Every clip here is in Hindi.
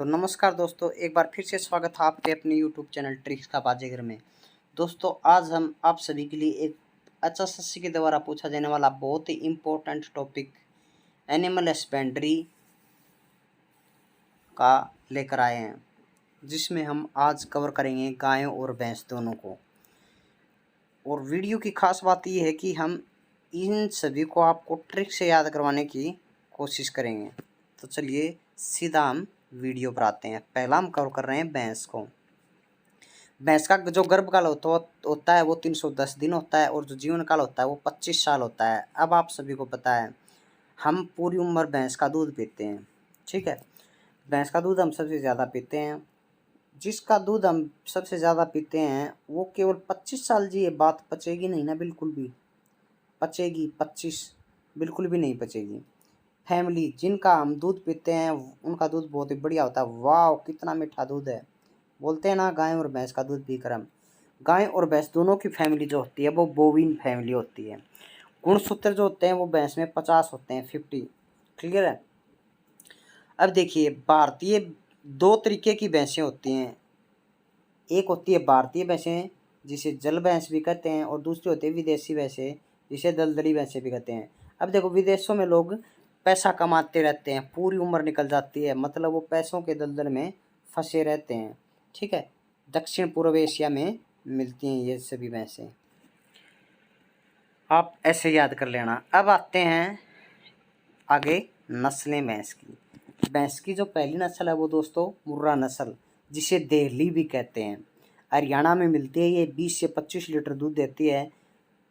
तो नमस्कार दोस्तों, एक बार फिर से स्वागत है आपके अपने यूट्यूब चैनल ट्रिक्स का बाजीगर में। दोस्तों, आज हम आप सभी के लिए एक HSSC के द्वारा पूछा जाने वाला बहुत ही इम्पोर्टेंट टॉपिक एनिमल हस्बेंड्री का लेकर आए हैं, जिसमें हम आज कवर करेंगे गायों और भैंस दोनों को। और वीडियो की खास बात यह है कि हम इन सभी को आपको ट्रिक से याद करवाने की कोशिश करेंगे। तो चलिए सीधा हम वीडियो पर आते हैं। पहला हम कवर कर रहे हैं भैंस को। भैंस का जो गर्भकाल होता है वो 310 दिन होता है और जो जीवन काल होता है वो 25 साल होता है। अब आप सभी को पता है हम पूरी उम्र भैंस का दूध पीते हैं, ठीक है। भैंस का दूध हम सबसे ज़्यादा पीते हैं। जिसका दूध हम सबसे ज़्यादा पीते हैं वो केवल 25 साल जी। ये बात पचेगी नहीं ना, बिल्कुल भी पचेगी 25 बिल्कुल भी नहीं पचेगी। फैमिली जिनका हम दूध पीते हैं उनका दूध बहुत ही बढ़िया होता है। वाह, कितना मीठा दूध है। बोलते हैं ना, गाय और भैंस का दूध पीकर हम। गाय और भैंस दोनों की फैमिली जो होती है वो बोविन फैमिली होती है। गुणसूत्र जो होते हैं वो भैंस में 50 होते हैं, 50। क्लियर है। अब देखिए, भारतीय दो तरीके की भैंसें होती हैं। एक होती है भारतीय भैंसें जिसे जल भैंस भी कहते हैं, और दूसरी होती है विदेशी भैंसें जिसे दलदली भैंसें भी कहते हैं। अब देखो, विदेशों में लोग पैसा कमाते रहते हैं, पूरी उम्र निकल जाती है, मतलब वो पैसों के दलदल में फंसे रहते हैं, ठीक है। दक्षिण पूर्व एशिया में मिलती हैं ये सभी भैंसें, आप ऐसे याद कर लेना। अब आते हैं आगे नस्लें भैंस की। भैंस की जो पहली नस्ल है वो दोस्तों मुर्रा नस्ल, जिसे देहली भी कहते हैं, हरियाणा में मिलती है। ये 20 से 25 लीटर दूध देती है।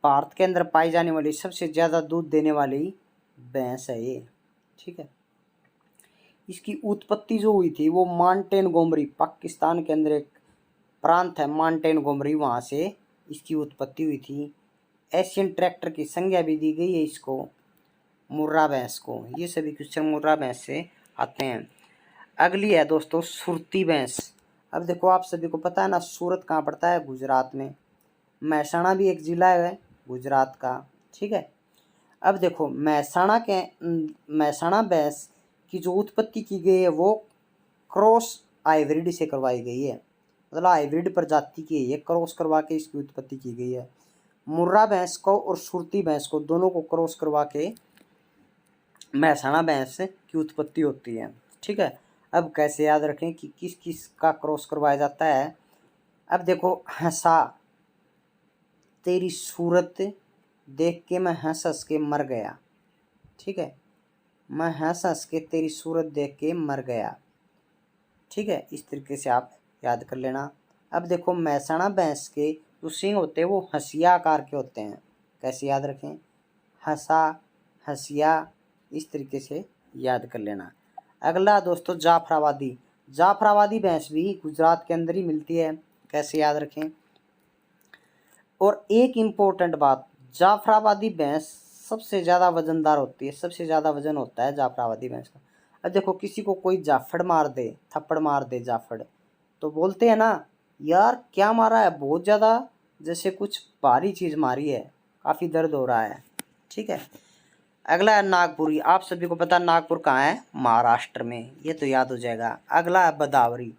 भारत के अंदर पाई जाने वाली सबसे ज़्यादा दूध देने वाली भैंस है ये, ठीक है। इसकी उत्पत्ति जो हुई थी वो माउंटेन गोमरी, पाकिस्तान के अंदर एक प्रांत है माउंटेन गोमरी, वहाँ से इसकी उत्पत्ति हुई थी। एशियन ट्रैक्टर की संज्ञा भी दी गई है इसको, मुर्रा भैंस को। ये सभी क्वेश्चन मुर्रा भैंस से आते हैं। अगली है दोस्तों सुरती भैंस। अब देखो, आप सभी को पता है ना, सूरत कहाँ पड़ता है? गुजरात में। महसाणा भी एक ज़िला है गुजरात का, ठीक है। अब देखो, महसाणा भैंस की जो उत्पत्ति की गई है वो क्रॉस हाइब्रिड से करवाई गई है, मतलब हाइब्रिड प्रजाति की है ये, क्रॉस करवा के इसकी उत्पत्ति की गई है। मुर्रा भैंस को और सुरती भैंस को दोनों को क्रॉस करवा के महसाणा भैंस की उत्पत्ति होती है, ठीक है। अब कैसे याद रखें कि किस किस का क्रॉस करवाया जाता है? अब देखो, हंसा तेरी सूरत देख के मैं हंस हंस के मर गया, ठीक है। मैं हंस हंस के तेरी सूरत देख के मर गया, ठीक है। इस तरीके से आप याद कर लेना। अब देखो, महसाणा भैंस के जो सींग होते हैं वो हंसिया आकार के होते हैं। कैसे याद रखें? हंसा, हंसिया, इस तरीके से याद कर लेना। अगला दोस्तों जाफराबादी। जाफराबादी भैंस भी गुजरात के अंदर ही मिलती है। कैसे याद रखें? और एक इम्पोर्टेंट बात, जाफराबादी भैंस सबसे ज़्यादा वजनदार होती है, सबसे ज़्यादा वजन होता है जाफराबादी भैंस का। अब देखो, किसी को कोई जाफड़ मार दे, थप्पड़ मार दे जाफड़, तो बोलते हैं ना, यार क्या मारा है, बहुत ज़्यादा, जैसे कुछ भारी चीज़ मारी है, काफ़ी दर्द हो रहा है, ठीक है। अगला है नागपुरी। आप सभी को पता है नागपुर कहाँ है? महाराष्ट्र में, ये तो याद हो जाएगा। अगला है बदावरी।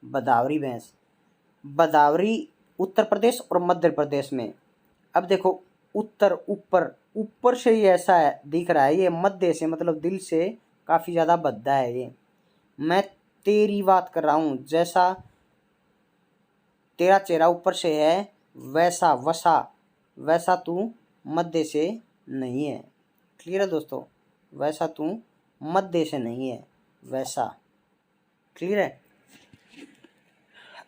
बदावरी भैंस, बदावरी उत्तर प्रदेश और मध्य प्रदेश में। अब देखो, उत्तर ऊपर ऊपर से ही ऐसा है दिख रहा है, ये मध्य से मतलब दिल से काफ़ी ज़्यादा भद्दा है ये। मैं तेरी बात कर रहा हूँ, जैसा तेरा चेहरा ऊपर से है वैसा वसा वैसा तू मध्य से नहीं है। क्लियर है दोस्तों? वैसा तू मध्य से नहीं है, वैसा। क्लियर है।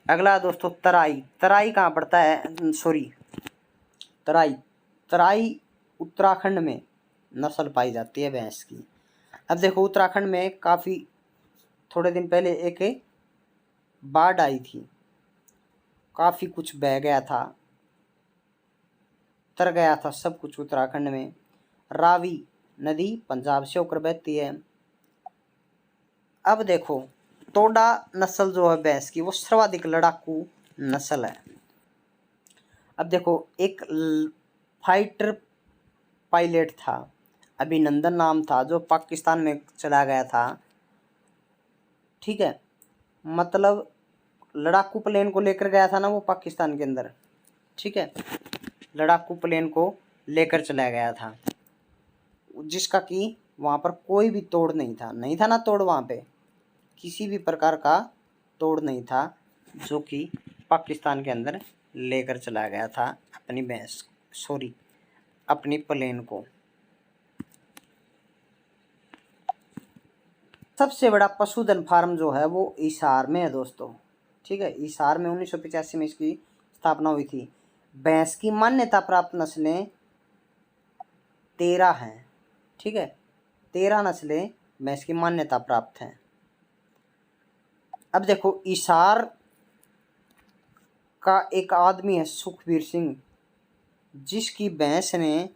अगला दोस्तों तराई। तराई कहाँ पड़ता है? सॉरी, तराई, तराई उत्तराखंड में नस्ल पाई जाती है भैंस की। अब देखो, उत्तराखंड में काफ़ी थोड़े दिन पहले एक बाढ़ आई थी, काफ़ी कुछ बह गया था, तर गया था सब कुछ उत्तराखंड में। रावी नदी पंजाब से होकर बहती है। अब देखो, तोडा नस्ल जो है भैंस की वो सर्वाधिक लड़ाकू नस्ल है। अब देखो, एक फाइटर पायलट था, अभिनंदन नाम था, जो पाकिस्तान में चला गया था, ठीक है। मतलब लड़ाकू प्लेन को लेकर गया था ना वो पाकिस्तान के अंदर, ठीक है, लड़ाकू प्लेन को लेकर चला गया था, जिसका कि वहाँ पर कोई भी तोड़ नहीं था ना तोड़, वहाँ पे किसी भी प्रकार का तोड़ नहीं था, जो कि पाकिस्तान के अंदर लेकर चला गया था अपनी अपनी प्लेन को। सबसे बड़ा पशुधन फार्म जो है वो हिसार में है दोस्तों, ठीक है। हिसार में 1985 में इसकी स्थापना हुई थी। भैंस की मान्यता प्राप्त नस्लें 13 हैं, ठीक है, 13 नस्लें भैंस की मान्यता प्राप्त हैं। अब देखो हिसार का एक आदमी है सुखवीर सिंह, जिसकी भैंस ने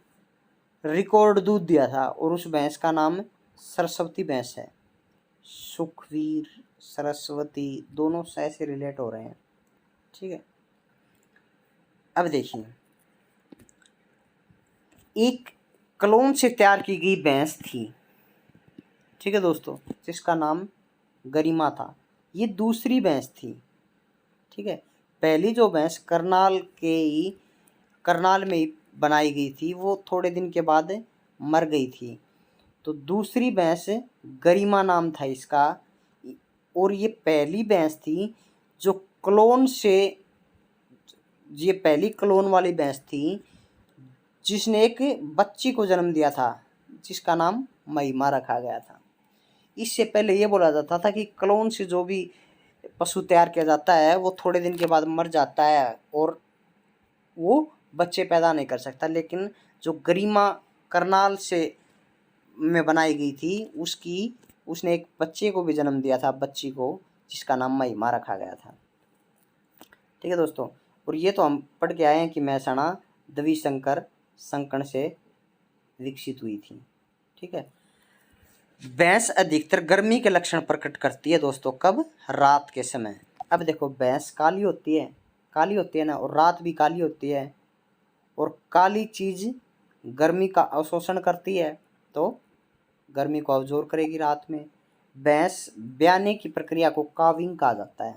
रिकॉर्ड दूध दिया था, और उस भैंस का नाम सरस्वती भैंस है। सुखवीर सरस्वती दोनों से रिलेट हो रहे हैं, ठीक है। अब देखिए, एक क्लोन से तैयार की गई भैंस थी, ठीक है दोस्तों, जिसका नाम गरिमा था। ये दूसरी भैंस थी, ठीक है। पहली जो भैंस करनाल में ही बनाई गई थी, वो थोड़े दिन के बाद मर गई थी। तो दूसरी भैंस गरिमा नाम था इसका, और ये पहली भैंस थी जो क्लोन से, ये पहली क्लोन वाली भैंस थी जिसने एक बच्ची को जन्म दिया था, जिसका नाम महिमा रखा गया था। इससे पहले ये बोला जाता था कि क्लोन से जो भी पशु तैयार किया जाता है वो थोड़े दिन के बाद मर जाता है और वो बच्चे पैदा नहीं कर सकता, लेकिन जो गरिमा करनाल से में बनाई गई थी उसने एक बच्चे को भी जन्म दिया था, बच्ची को, जिसका नाम महिमा रखा गया था, ठीक है दोस्तों। और ये तो हम पढ़ के आए हैं कि महसाणा द्विशंकर संकण से विकसित हुई थी, ठीक है। भैंस अधिकतर गर्मी के लक्षण प्रकट करती है दोस्तों, कब? रात के समय। अब देखो भैंस काली होती है ना, और रात भी काली होती है, और काली चीज़ गर्मी का अवशोषण करती है, तो गर्मी को अब्जॉर्ब करेगी रात में। भैंस ब्याने की प्रक्रिया को काविंग कहा जाता है,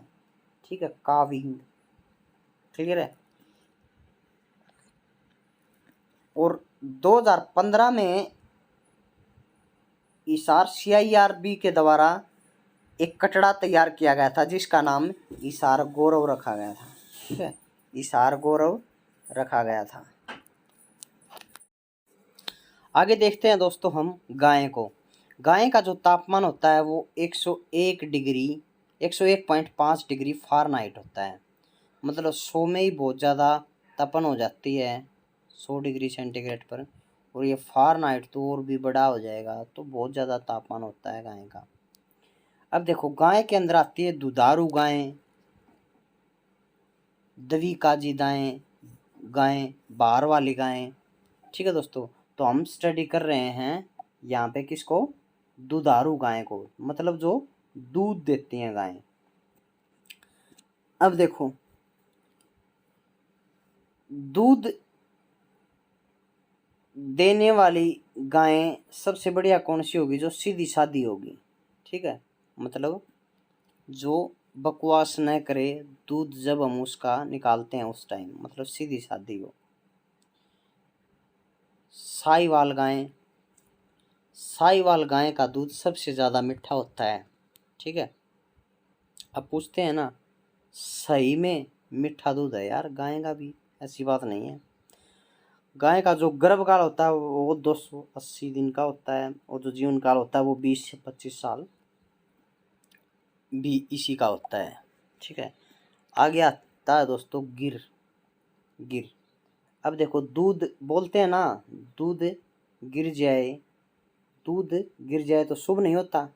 ठीक है, काविंग, क्लियर है। और 2015 में हिसार CIRB के द्वारा एक कटड़ा तैयार किया गया था, जिसका नाम हिसार गौरव रखा गया था, ठीक है, हिसार गौरव रखा गया था। आगे देखते हैं दोस्तों हम गाय को। गाय का जो तापमान होता है वो 101.5 डिग्री फ़ारेनहाइट होता है, मतलब 100 में ही बहुत ज़्यादा तपन हो जाती है 100 डिग्री सेंटीग्रेड पर, और ये फ़ारेनहाइट तो और भी बड़ा हो जाएगा, तो बहुत ज़्यादा तापमान होता है गाय का। अब देखो गाय के अंदर आती है दुधारू गायें, द्विकाजी गायें, बाहर वाली गायें, ठीक है दोस्तों। तो हम स्टडी कर रहे हैं यहाँ पे किसको? दुधारू गाय को, मतलब जो दूध देती हैं गायें। अब देखो दूध देने वाली गायें सबसे बढ़िया कौन सी होगी? जो सीधी सादी होगी, ठीक है, मतलब जो बकवास न करे, दूध जब हम उसका निकालते हैं उस टाइम, मतलब सीधी सादी हो। साहीवाल गाय का दूध सबसे ज़्यादा मीठा होता है, ठीक है। अब पूछते हैं ना, सही में मीठा दूध है यार गाय का भी? ऐसी बात नहीं है। गाय का जो गर्भकाल होता है वो 280 दिन का होता है, और जो जीवन काल होता है वो 20 से 25 साल भी इसी का होता है, ठीक है। आगे आता है दोस्तों गिर। अब देखो दूध बोलते हैं ना, दूध गिर जाए तो शुभ नहीं होता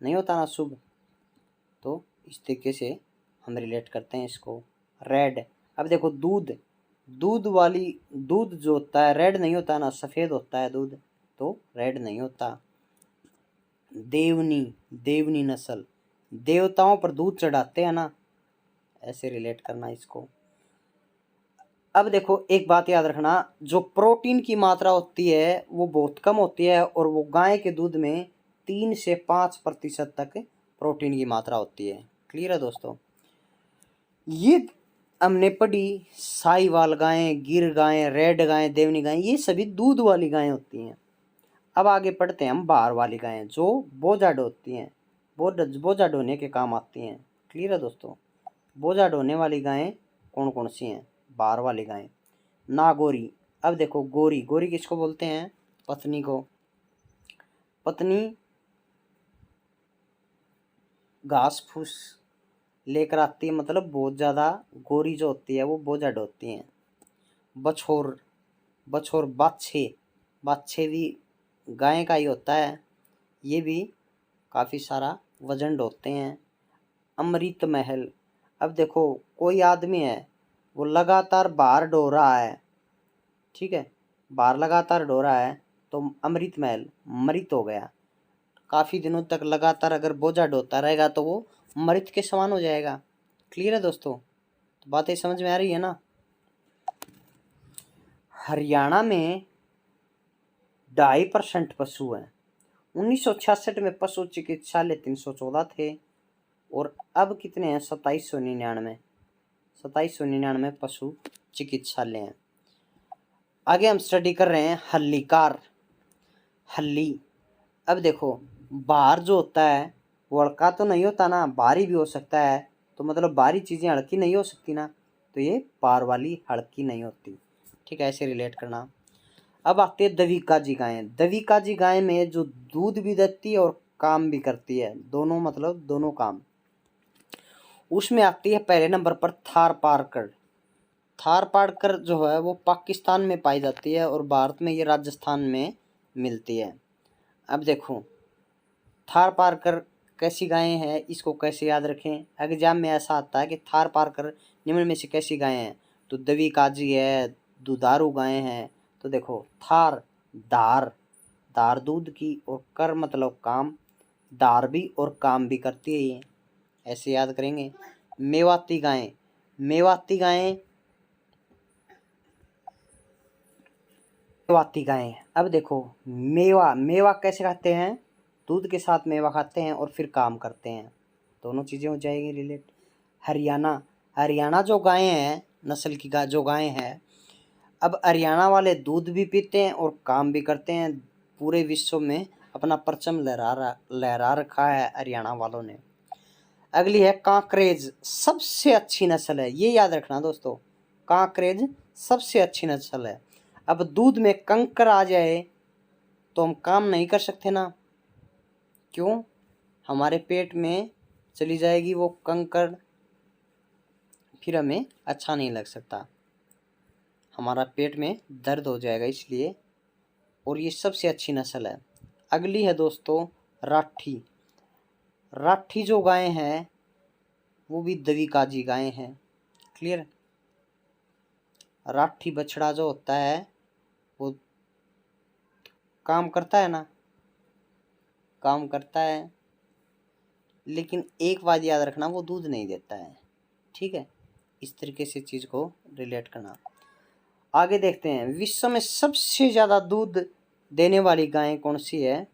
ना शुभ, तो इस तरीके से हम रिलेट करते हैं इसको। रेड, अब देखो दूध जो होता है रेड नहीं होता ना, सफ़ेद होता है दूध, तो रेड नहीं होता। देवनी नस्ल, देवताओं पर दूध चढ़ाते हैं ना, ऐसे रिलेट करना इसको। अब देखो एक बात याद रखना, जो प्रोटीन की मात्रा होती है वो बहुत कम होती है, और वो गाय के दूध में 3 से 5% तक प्रोटीन की मात्रा होती है, क्लियर है दोस्तों। ये हमने पढ़ी साहिवाल गायें, गिर गायें, रेड गायें, देवनी गायें, ये सभी दूध वाली गायें होती हैं। अब आगे पढ़ते हैं हम बार वाली गायें जो बोझा ढोती हैं, बोझा ढोने के काम आती हैं। क्लियर है दोस्तों। बोझा ढोने वाली गायें कौन कौन सी हैं? बार वाली गायें। नागोरी। अब देखो गोरी, गोरी किसको बोलते हैं? पत्नी को। पत्नी घास फूस लेकर आती है, मतलब बहुत ज़्यादा गोरी जो होती है वो बोझा ढोती हैं। बछोर, बछोर बाछे, बाछे भी गाय का ही होता है, ये भी काफ़ी सारा वजन ढोते हैं। अमृत महल। अब देखो कोई आदमी है वो लगातार बाहर ढो रहा है, ठीक है, बाहर लगातार ढो रहा है तो अमृत महल मृत हो गया। काफ़ी दिनों तक लगातार अगर बोझा ढोता रहेगा तो वो मृत के समान हो जाएगा। क्लियर है दोस्तों, तो बातें समझ में आ रही है ना। हरियाणा में 2.5% पशु हैं। 1966 में पशु चिकित्सालय 314 थे और अब कितने हैं? 2799 पशु चिकित्सालय हैं। आगे हम स्टडी कर रहे हैं हल्लीकार। हल्ली। अब देखो बाहर जो होता है वो हल्का तो नहीं होता ना, भारी भी हो सकता है, तो मतलब भारी चीज़ें हल्की नहीं हो सकती ना, तो ये बाहर वाली हल्की नहीं होती, ठीक है, ऐसे रिलेट करना। अब आते हैं दवीकाजी गायें। दवीकाजी गाय में जो दूध भी देती है और काम भी करती है, दोनों, मतलब दोनों काम। उसमें आती है पहले नंबर पर थारपारकर। थारपारकर जो है वो पाकिस्तान में पाई जाती है और भारत में ये राजस्थान में मिलती है। अब देखो थारपारकर कैसी गायें हैं, इसको कैसे याद रखें? एग्जाम में ऐसा आता है कि थारपारकर निम्न में से कैसी गायें हैं, तो दवीकाजी है, दुधारू गायें हैं। तो देखो थार दार, दार दूध की, और कर मतलब काम, दार भी और काम भी करती है ये, ऐसे याद करेंगे। मेवाती गायें। मेवाती गायें, मेवाती गायें। अब देखो मेवा, मेवा कैसे खाते हैं? दूध के साथ मेवा खाते हैं और फिर काम करते हैं, दोनों चीज़ें हो जाएगी रिलेट। हरियाणा। हरियाणा जो गायें हैं, नस्ल की जो गायें हैं, अब हरियाणा वाले दूध भी पीते हैं और काम भी करते हैं। पूरे विश्व में अपना परचम लहरा रखा है हरियाणा वालों ने। अगली है कांकरेज। सबसे अच्छी नस्ल है, ये याद रखना दोस्तों, कांकरेज सबसे अच्छी नस्ल है। अब दूध में कंकर आ जाए तो हम काम नहीं कर सकते ना, क्यों? हमारे पेट में चली जाएगी वो कंकर, फिर हमें अच्छा नहीं लग सकता, हमारा पेट में दर्द हो जाएगा, इसलिए। और ये सबसे अच्छी नस्ल है। अगली है दोस्तों राठी। राठी जो गाय हैं वो भी दवीकाजी गाय हैं। क्लियर। राठी बछड़ा जो होता है वो काम करता है ना, काम करता है, लेकिन एक बात याद रखना, वो दूध नहीं देता है, ठीक है, इस तरीके से चीज़ को रिलेट करना। आगे देखते हैं विश्व में सबसे ज़्यादा दूध देने वाली गाय कौन सी है?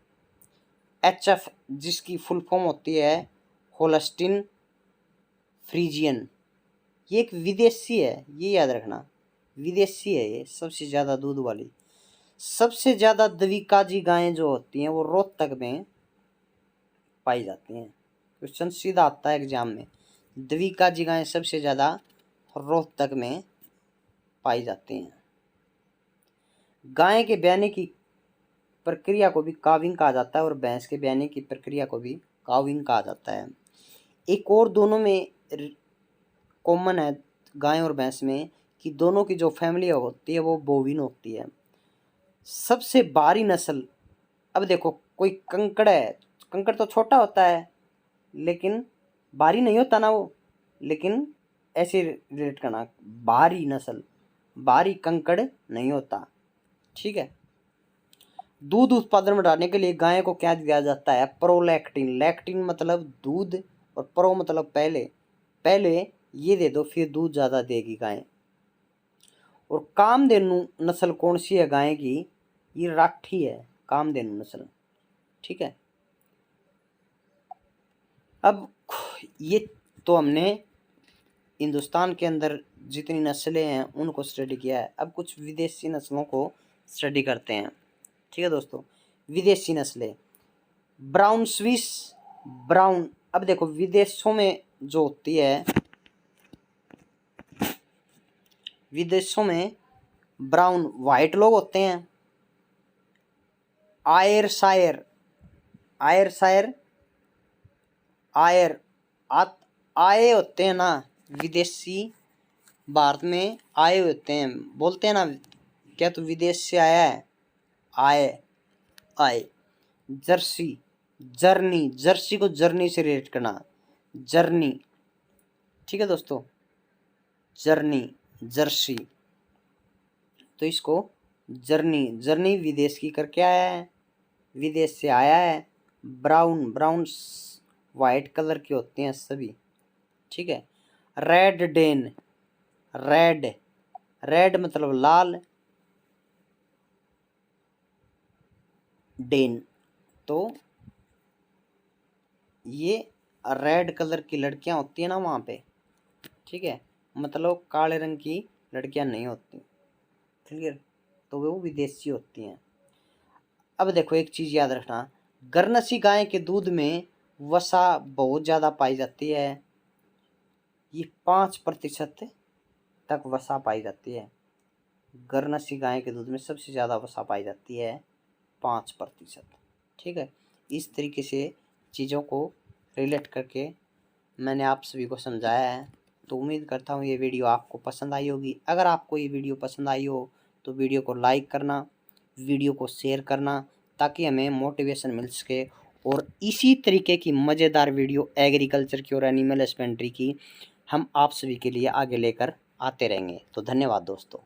HF, जिसकी फुल फॉर्म होती है होल्स्टीन फ्रीजियन। ये एक विदेशी है, ये याद रखना, विदेशी है ये, सबसे ज़्यादा दूध वाली। सबसे ज़्यादा दवीकाजी गायें जो होती हैं वो रोहतक में पाई जाती हैं। क्वेश्चन सीधा आता है एग्जाम में, दवीकाजी गायें सबसे ज़्यादा रोहतक में पाई जाती हैं। गाय के ब्याने की प्रक्रिया को भी काविंग कहा जाता है और भैंस के ब्याने की प्रक्रिया को भी काविंग कहा जाता है। एक और दोनों में कॉमन है गाय और भैंस में कि दोनों की जो फैमिली होती है वो बोविन होती है। सबसे भारी नस्ल, अब देखो कोई कंकड़ है, कंकड़ तो छोटा होता है लेकिन भारी नहीं होता ना वो, लेकिन ऐसे रिलेट करना, भारी नस्ल, भारी कंकड़ नहीं होता, ठीक है। दूध उत्पादन बढ़ाने के लिए गाय को क्या दिया जाता है? प्रोलैक्टिन। लैक्टिन मतलब दूध और प्रो मतलब पहले, पहले ये दे दो फिर दूध ज़्यादा देगी गाय। और कामधेनु नस्ल कौन सी है गाय की? ये राठी है, कामधेनु नस्ल, ठीक है। अब ये तो हमने हिंदुस्तान के अंदर जितनी नस्लें हैं उनको स्टडी किया है। अब कुछ विदेशी नस्लों को स्टडी करते हैं। ठीक है दोस्तों, विदेशी नस्लें, ब्राउन स्विस ब्राउन। अब देखो विदेशों में जो होती है, विदेशों में ब्राउन वाइट लोग होते हैं। आयरशायर आयरशायर आयर आए होते हैं ना, विदेशी भारत में आए होते हैं, बोलते हैं ना क्या तू विदेश से आया है, आए आए। जर्सी जर्नी, जर्सी को जर्नी से रिलेट करना, जर्नी। ठीक है दोस्तों, जर्नी जर्सी, तो इसको जर्नी, जर्नी विदेश की करके आया है, विदेश से आया है। ब्राउन ब्राउन वाइट कलर की होती हैं सभी। ठीक है। रेड डेन, रेड रेड मतलब लाल, डेन तो ये रेड कलर की लड़कियां होती है ना वहाँ पे। ठीक है, मतलब काले रंग की लड़कियां नहीं होती। क्लियर, तो वो विदेशी होती हैं। अब देखो एक चीज़ याद रखना, गरनसी गाय के दूध में वसा बहुत ज़्यादा पाई जाती है। ये 5% तक वसा पाई जाती है। गरनसी गाय के दूध में सबसे ज़्यादा वसा पाई जाती है 5%। ठीक है, इस तरीके से चीज़ों को रिलेट करके मैंने आप सभी को समझाया है। तो उम्मीद करता हूँ ये वीडियो आपको पसंद आई होगी। अगर आपको ये वीडियो पसंद आई हो तो वीडियो को लाइक करना, वीडियो को शेयर करना, ताकि हमें मोटिवेशन मिल सके और इसी तरीके की मज़ेदार वीडियो एग्रीकल्चर की और एनिमल हस्बेंड्री की हम आप सभी के लिए आगे लेकर आते रहेंगे। तो धन्यवाद दोस्तों।